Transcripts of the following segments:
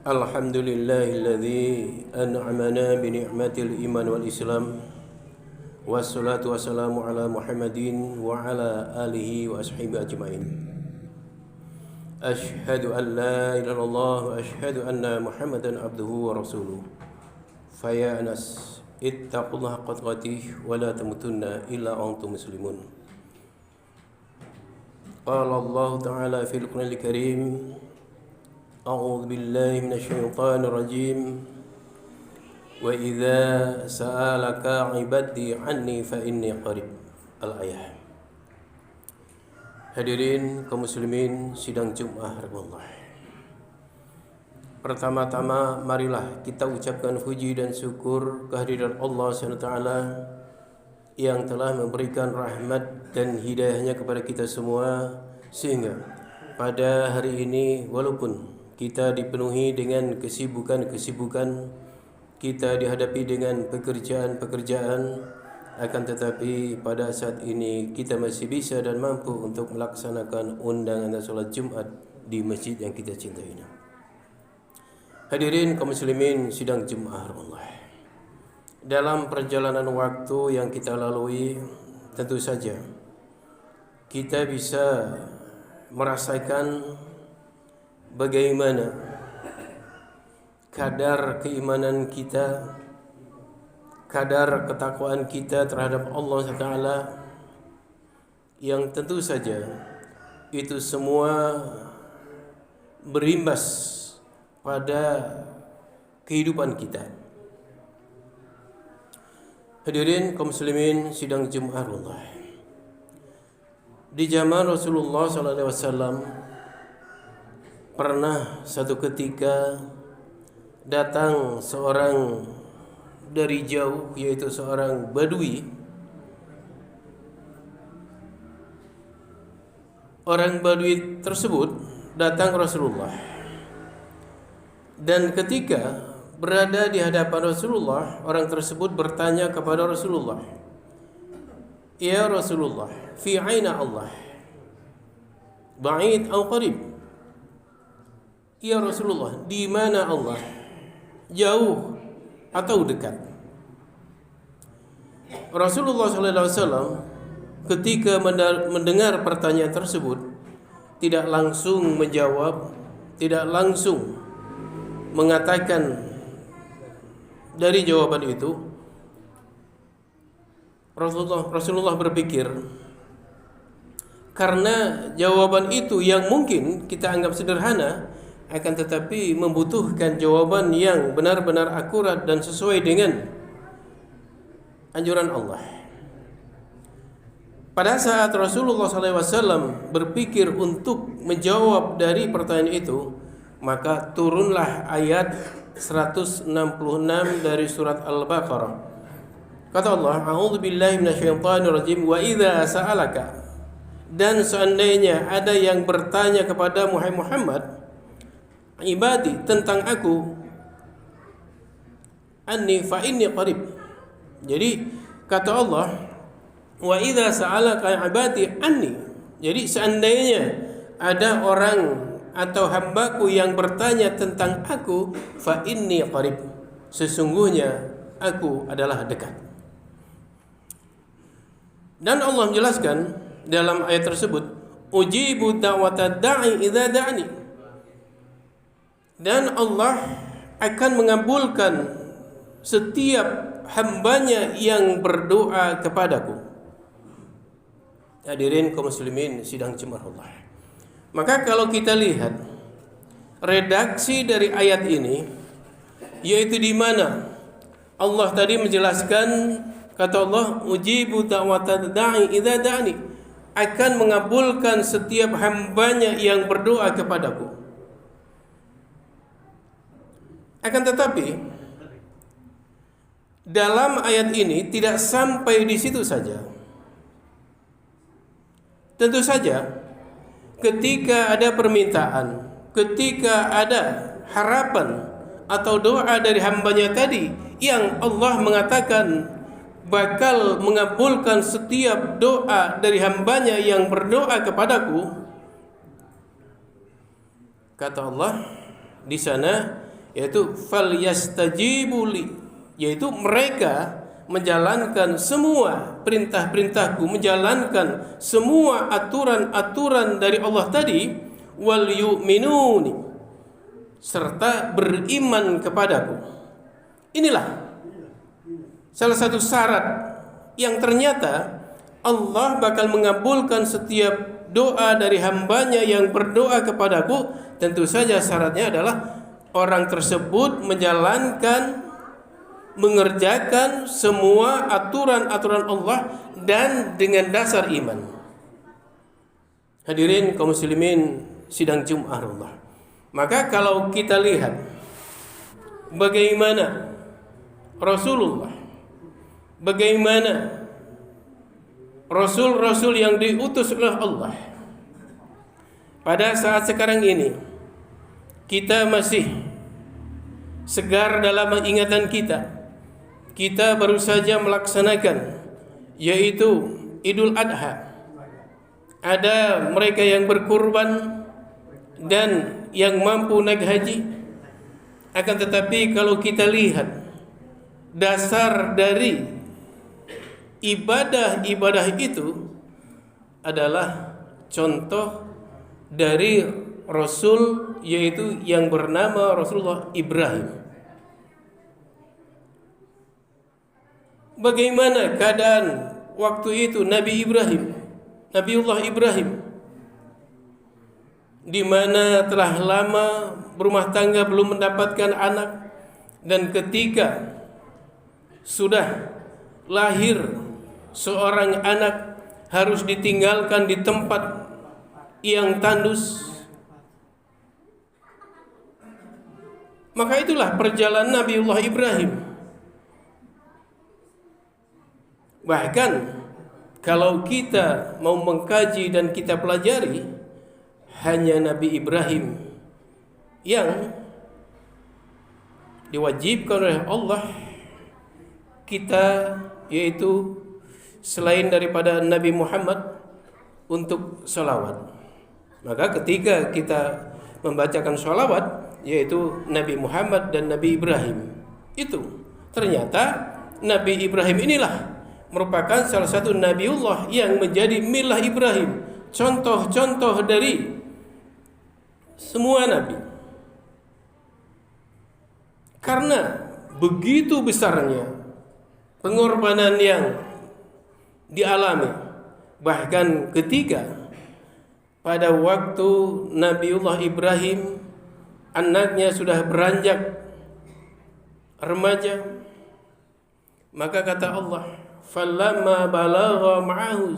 Alhamdulillahilladzi an'amana bi ni'matil iman wal islam. Wassalatu wassalamu ala Muhammadin wa ala alihi wa ashabihi ajmain. Ashhadu an la ilaha illallah wa ashhadu anna Muhammadan abduhu wa rasuluh. Faya anas ittaqullaha haqqa tuqatih wa la tamutunna illa antum muslimun. Qala Allah ta'ala fil Qur'anil Karim. أعوذ بالله من الشيطان الرجيم وإذا سألك عبادي عني فإني قريب Al-Ayah. Hadirin kaum muslimin sidang Jumat Allah. Pertama-tama marilah kita ucapkan puji dan syukur kehadiran Allah SWT yang telah memberikan rahmat dan hidayahnya kepada kita semua, sehingga pada hari ini walaupun kita dipenuhi dengan kesibukan-kesibukan, kita dihadapi dengan pekerjaan-pekerjaan, akan tetapi pada saat ini kita masih bisa dan mampu untuk melaksanakan undangan salat Jumat di masjid yang kita cintai ini. Hadirin kaum muslimin sidang Jumat Allah. Dalam perjalanan waktu yang kita lalui, tentu saja kita bisa merasakan bagaimana kadar keimanan kita, kadar ketakwaan kita terhadap Allah SWT, yang tentu saja itu semua berimbas pada kehidupan kita. Hadirin kaum muslimin sidang Jumat Allah. Di zaman Rasulullah SAW pernah satu ketika datang seorang dari jauh, yaitu seorang Badui. Orang Badui tersebut datang ke Rasulullah, dan ketika berada di hadapan Rasulullah, orang tersebut bertanya kepada Rasulullah, "Ya Rasulullah, fi aina Allah? Ba'id atau qarib?" Ya Rasulullah, di mana Allah? Jauh atau dekat? Rasulullah SAW ketika mendengar pertanyaan tersebut tidak langsung menjawab, tidak langsung mengatakan dari jawaban itu. Rasulullah berpikir, karena jawaban itu yang mungkin kita anggap sederhana, akan tetapi membutuhkan jawaban yang benar-benar akurat dan sesuai dengan anjuran Allah. Pada saat Rasulullah SAW berpikir untuk menjawab dari pertanyaan itu, maka turunlah ayat 166 dari surat Al-Baqarah. Kata Allah, "A'udzu billahi minasyaitonir rajim wa idza sa'alaka." Dan seandainya ada yang bertanya kepada Muhammad, ibadi, tentang aku, anni fa inni qarib. Jadi kata Allah, wa idza sa'alaka ibadi anni. Jadi seandainya ada orang atau hambaku yang bertanya tentang aku, fa inni qarib, sesungguhnya aku adalah dekat. Dan Allah menjelaskan dalam ayat tersebut, ujibu da'watad da'i idza da'ani. Dan Allah akan mengabulkan setiap hambanya yang berdoa kepadaku. Hadirin kaum muslimin sidang Jumat Allah. Maka kalau kita lihat redaksi dari ayat ini, yaitu di mana Allah tadi menjelaskan, kata Allah, ujibu da'watad da'i idza da'ani, akan mengabulkan setiap hambanya yang berdoa kepadaku. Akan tetapi dalam ayat ini tidak sampai di situ saja. Tentu saja ketika ada permintaan, ketika ada harapan atau doa dari hambanya tadi yang Allah mengatakan bakal mengabulkan setiap doa dari hambanya yang berdoa kepadaku, kata Allah di sana, yaitu falyastajibuli, yaitu mereka menjalankan semua perintah-perintahku, menjalankan semua aturan-aturan dari Allah tadi, wal yu'minuni, serta beriman kepadaku. Inilah salah satu syarat yang ternyata Allah bakal mengabulkan setiap doa dari hambanya yang berdoa kepadaku. Tentu saja syaratnya adalah orang tersebut mengerjakan semua aturan-aturan Allah dan dengan dasar iman. Hadirin kaum muslimin sidang Jumat Allah. Maka kalau kita lihat bagaimana Rasulullah, bagaimana Rasul-Rasul yang diutus oleh Allah pada saat sekarang ini, kita masih segar dalam ingatan kita. Kita baru saja melaksanakan yaitu Idul Adha. Ada mereka yang berkurban dan yang mampu naik haji. Akan tetapi kalau kita lihat dasar dari ibadah-ibadah itu adalah contoh dari Rasul, yaitu yang bernama Rasulullah Ibrahim. Bagaimana keadaan waktu itu Nabiullah Ibrahim, di mana telah lama berumah tangga belum mendapatkan anak, dan ketika sudah lahir seorang anak harus ditinggalkan di tempat yang tandus. Maka itulah perjalanan Nabiullah Ibrahim. Bahkan kalau kita mau mengkaji dan kita pelajari, hanya Nabi Ibrahim yang diwajibkan oleh Allah kita, yaitu selain daripada Nabi Muhammad, untuk sholawat. Maka ketika kita membacakan sholawat, yaitu Nabi Muhammad dan Nabi Ibrahim, itu ternyata Nabi Ibrahim inilah merupakan salah satu Nabiullah yang menjadi milah Ibrahim, contoh-contoh dari semua Nabi. Karena begitu besarnya pengorbanan yang dialami, bahkan ketika pada waktu Nabiullah Ibrahim anaknya sudah beranjak remaja, maka kata Allah, falamma balagha ma'ahu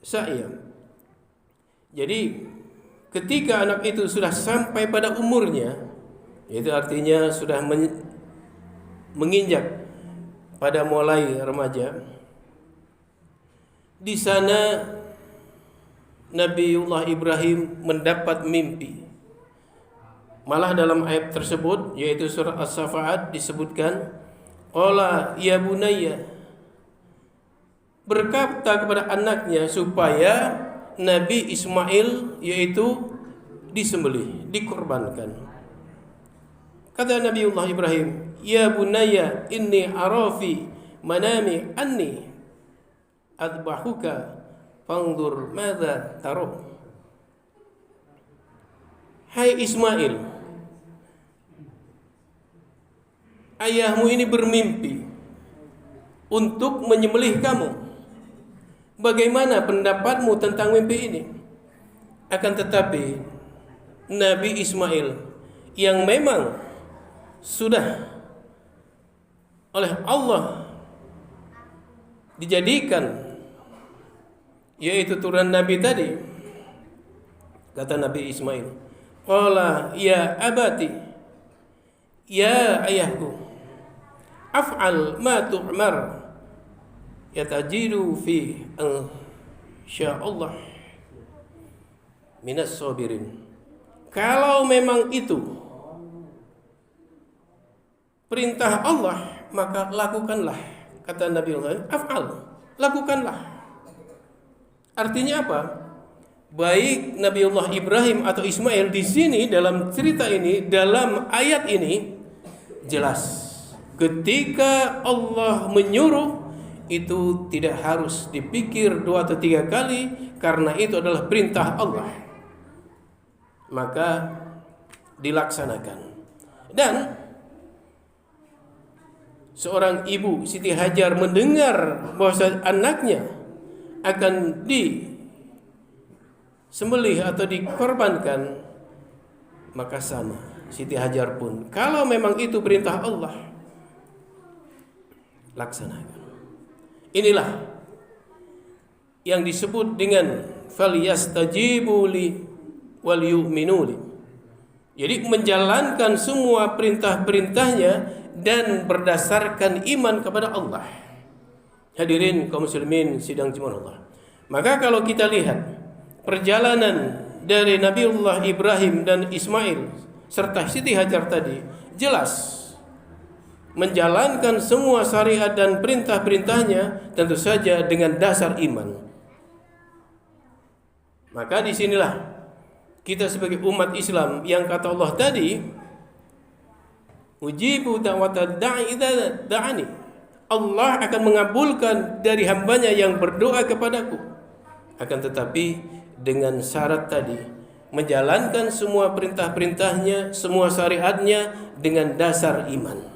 sa'ya. Jadi ketika anak itu sudah sampai pada umurnya, itu artinya sudah menginjak pada mulai remaja, di sana Nabiullah Ibrahim mendapat mimpi. Malah dalam ayat tersebut, yaitu surah As-Saffat, disebutkan, qala ya bunayya, berkata kepada anaknya supaya Nabi Ismail yaitu disembelih, dikorbankan. Kata Nabiullah Ibrahim, ya bunayya inni arafi manami anni adbahuka fanzur madza taruh. Hai Ismail, ayahmu ini bermimpi untuk menyembelih kamu. Bagaimana pendapatmu tentang mimpi ini? Akan tetapi Nabi Ismail yang memang sudah oleh Allah dijadikan yaitu turunan Nabi tadi, kata Nabi Ismail, qala ya abati, ya ayahku, af'al ma tu'mar yatajidu fi insyaallah minas sabirin. Kalau memang itu perintah Allah, maka lakukanlah, kata Nabi Allah, af'al, lakukanlah. Artinya apa? baik Nabiullah Ibrahim atau Ismail di sini dalam cerita ini, dalam ayat ini jelas. Ketika Allah menyuruh itu tidak harus dipikir 2 atau 3 kali karena itu adalah perintah Allah. Maka dilaksanakan. Dan seorang ibu Siti Hajar mendengar bahwa anaknya akan disembelih atau dikorbankan, maka sama Siti Hajar pun, kalau memang itu perintah Allah, laksanakan. Inilah yang disebut dengan falyastajibu li wal yu'minu li. Jadi menjalankan semua perintah-perintahnya dan berdasarkan iman kepada Allah. Hadirin kaum muslimin sidang Jumat Allah. Maka kalau kita lihat perjalanan dari Nabiullah Ibrahim dan Ismail serta Siti Hajar tadi, jelas menjalankan semua syariat dan perintah-perintahnya tentu saja dengan dasar iman. Maka disinilah kita sebagai umat Islam yang kata Allah tadi, ujibu da'watad da'i idza da'ani. Allah akan mengabulkan dari hambanya yang berdoa kepadaku. Akan tetapi dengan syarat tadi, menjalankan semua perintah-perintahnya, semua syariatnya dengan dasar iman.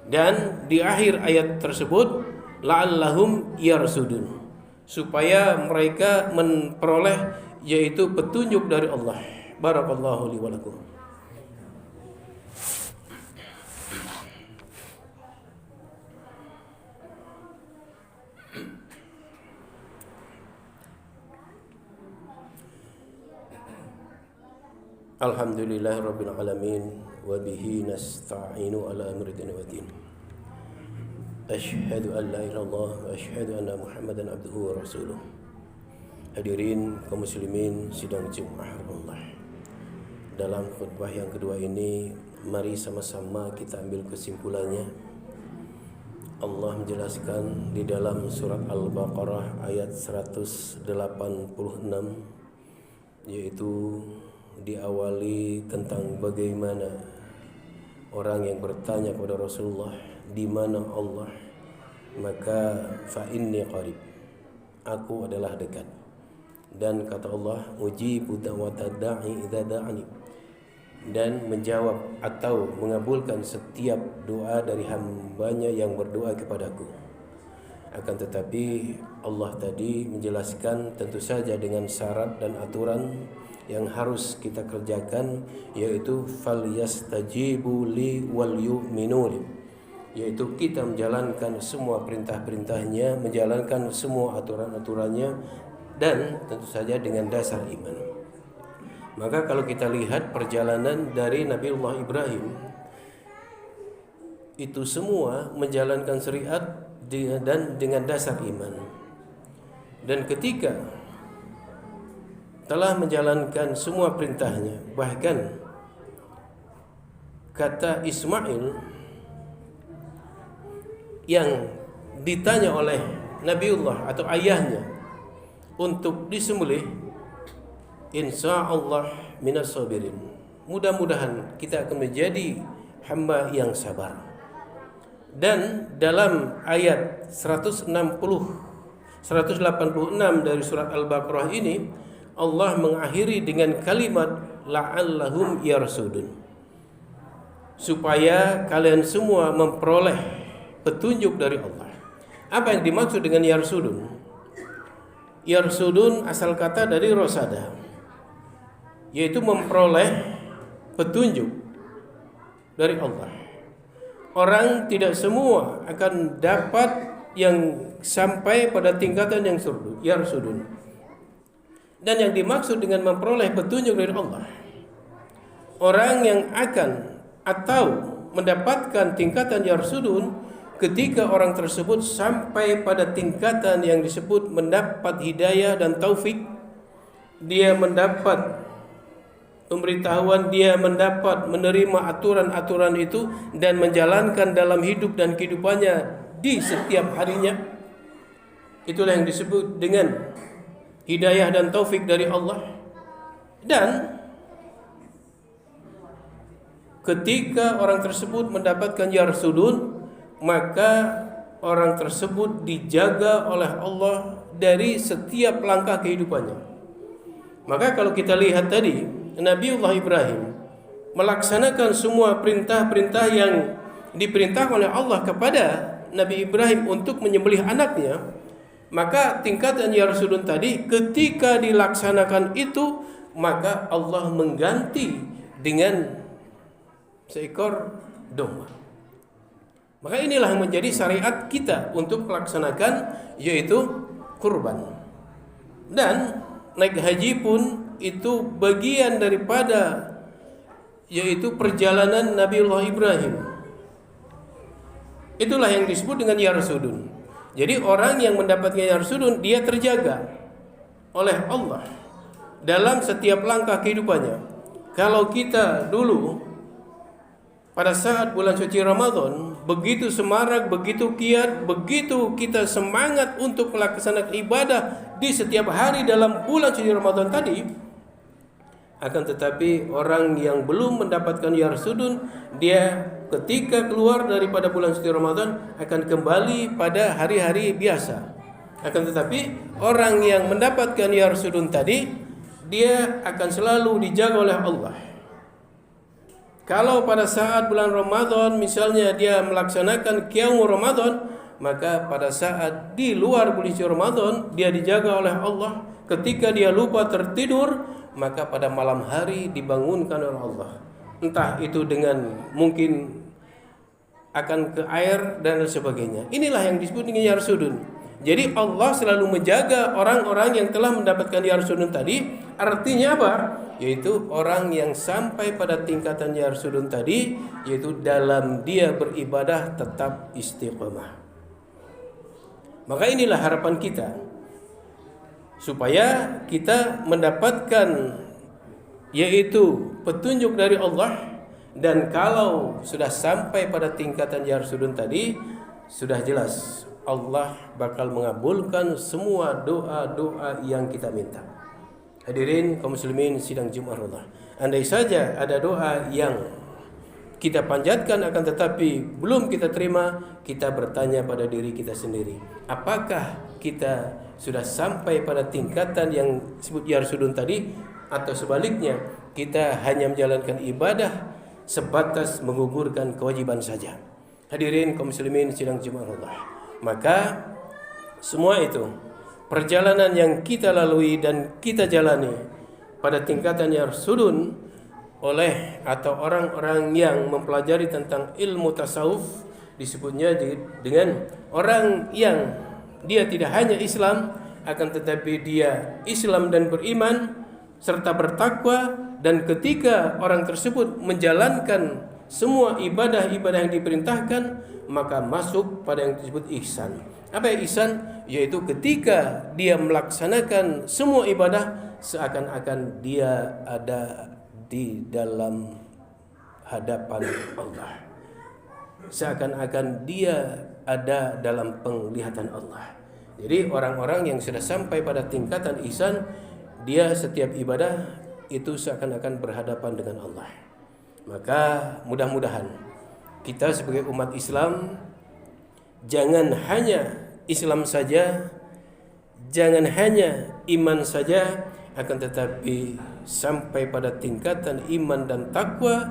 Dan di akhir ayat tersebut, la'allahum yarsudun, supaya mereka memperoleh yaitu petunjuk dari Allah. Barakallahu li wa lakum. Alhamdulillahirabbil alamin wa bihi nasta'inu ala amri din wa din. Asyhadu an la ilaha illallah wa asyhadu anna Muhammadan abduhu wa rasuluh. Hadirin kaum muslimin sidang Jumat Allah. Dalam khutbah yang kedua ini, mari sama-sama kita ambil kesimpulannya. Allah menjelaskan di dalam surat Al-Baqarah ayat 186, yaitu diawali tentang bagaimana orang yang bertanya kepada Rasulullah, di mana Allah? Maka fa inni qarib, aku adalah dekat. Dan kata Allah, ujibu da'watad da'i idza da'ani, dan menjawab atau mengabulkan setiap doa dari hambanya yang berdoa kepadaku. Akan tetapi Allah tadi menjelaskan tentu saja dengan syarat dan aturan yang harus kita kerjakan, yaitu falyastajibu li wal yu'minu li, yaitu kita menjalankan semua perintah-perintahnya, menjalankan semua aturan-aturannya, dan tentu saja dengan dasar iman. Maka kalau kita lihat perjalanan dari Nabiullah Ibrahim, itu semua menjalankan syariat dan dengan dasar iman. Dan ketika telah menjalankan semua perintahnya, bahkan kata Ismail yang ditanya oleh Nabiullah atau ayahnya untuk disembelih, insyaallah minas sabirin, mudah-mudahan kita akan menjadi hamba yang sabar. Dan dalam ayat 186 dari surat Al-Baqarah ini, Allah mengakhiri dengan kalimat la'allahum yarsudun, supaya kalian semua memperoleh petunjuk dari Allah. Apa yang dimaksud dengan yarsudun? Yarsudun asal kata dari rosada, yaitu memperoleh petunjuk dari Allah. Orang tidak semua akan dapat yang sampai pada tingkatan yang yarsudun. Dan yang dimaksud dengan memperoleh petunjuk dari Allah, orang yang akan atau mendapatkan tingkatan yarsudun ketika orang tersebut sampai pada tingkatan yang disebut mendapat hidayah dan taufik. Dia mendapat pemberitahuan, dia mendapat menerima aturan-aturan itu dan menjalankan dalam hidup dan kehidupannya di setiap harinya. Itulah yang disebut dengan hidayah dan taufik dari Allah. Dan ketika orang tersebut mendapatkan yarsudun, maka orang tersebut dijaga oleh Allah dari setiap langkah kehidupannya. Maka kalau kita lihat tadi, Nabiullah Ibrahim melaksanakan semua perintah-perintah yang diperintahkan oleh Allah kepada Nabi Ibrahim untuk menyembelih anaknya, maka tingkatan yarsudun tadi ketika dilaksanakan itu, maka Allah mengganti dengan seekor domba. Maka inilah yang menjadi syariat kita untuk melaksanakan, yaitu kurban. Dan naik haji pun itu bagian daripada, yaitu perjalanan Nabiullah Ibrahim. Itulah yang disebut dengan yarsudun. Jadi orang yang mendapatkan yarsudun, dia terjaga oleh Allah dalam setiap langkah kehidupannya. Kalau kita dulu pada saat bulan suci Ramadan begitu semarak, begitu kiat, begitu kita semangat untuk melaksanakan ibadah di setiap hari dalam bulan suci Ramadan tadi, akan tetapi orang yang belum mendapatkan yarsudun, dia ketika keluar daripada bulan suci Ramadan akan kembali pada hari-hari biasa. Akan tetapi orang yang mendapatkan yarsudun tadi, dia akan selalu dijaga oleh Allah. Kalau pada saat bulan Ramadan misalnya dia melaksanakan qiyamul Ramadan, maka pada saat di luar bulan suci Ramadan dia dijaga oleh Allah. Ketika dia lupa tertidur, maka pada malam hari dibangunkan oleh Allah. Entah itu dengan mungkin akan ke air dan sebagainya. Inilah yang disebut dengan yarsudun. Jadi Allah selalu menjaga orang-orang yang telah mendapatkan yarsudun tadi. Artinya apa? Yaitu orang yang sampai pada tingkatan yarsudun tadi, yaitu dalam dia beribadah tetap istiqamah. Maka inilah harapan kita, supaya kita mendapatkan yaitu petunjuk dari Allah. Dan kalau sudah sampai pada tingkatan yarsudun tadi, sudah jelas Allah bakal mengabulkan semua doa-doa yang kita minta. Hadirin kaum muslimin sidang Jumat Allah, andai saja ada doa yang kita panjatkan akan tetapi belum kita terima, kita bertanya pada diri kita sendiri, apakah kita sudah sampai pada tingkatan yang disebut yarsudun tadi, atau sebaliknya kita hanya menjalankan ibadah sebatas menggugurkan kewajiban saja. Hadirin kaum muslimin sidang Jumat Allah, maka semua itu perjalanan yang kita lalui dan kita jalani pada tingkatan yarsudun oleh atau orang-orang yang mempelajari tentang ilmu tasawuf, disebutnya dengan orang yang dia tidak hanya Islam, akan tetapi dia Islam dan beriman serta bertakwa. Dan ketika orang tersebut menjalankan semua ibadah-ibadah yang diperintahkan, maka masuk pada yang disebut ihsan. Apa yang ihsan? Yaitu ketika dia melaksanakan semua ibadah seakan-akan dia ada di dalam hadapan Allah, seakan-akan dia ada dalam penglihatan Allah. Jadi orang-orang yang sudah sampai pada tingkatan ihsan, dia setiap ibadah itu seakan-akan berhadapan dengan Allah. Maka mudah-mudahan kita sebagai umat Islam jangan hanya Islam saja, jangan hanya iman saja, akan tetapi sampai pada tingkatan iman dan takwa.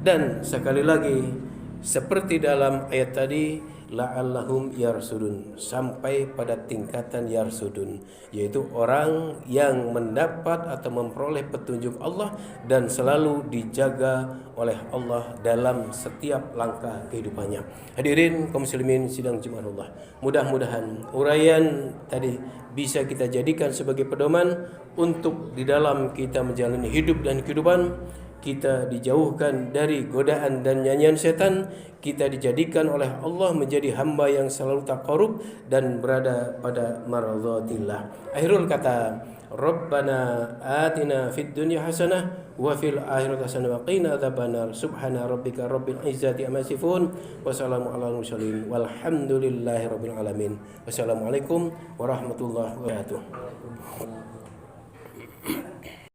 Dan sekali lagi seperti dalam ayat tadi, la'allahum yarsudun, sampai pada tingkatan yarsudun, yaitu orang yang mendapat atau memperoleh petunjuk Allah dan selalu dijaga oleh Allah dalam setiap langkah kehidupannya. Hadirin kaum muslimin sidang Jumat Allah, mudah-mudahan uraian tadi bisa kita jadikan sebagai pedoman untuk di dalam kita menjalani hidup dan kehidupan. Kita dijauhkan dari godaan dan nyanyian setan, kita dijadikan oleh Allah menjadi hamba yang selalu taqarrub dan berada pada maradhatillah. Akhirul kata, Rabbana atina fid dunya hasanah wa fil akhirati hasanah wa qina adzabannar. Subhana rabbika rabbil izzati amma yasifun wa salamun alal mursalin walhamdulillahi rabbil alamin. Wassalamualaikum warahmatullahi wabarakatuh.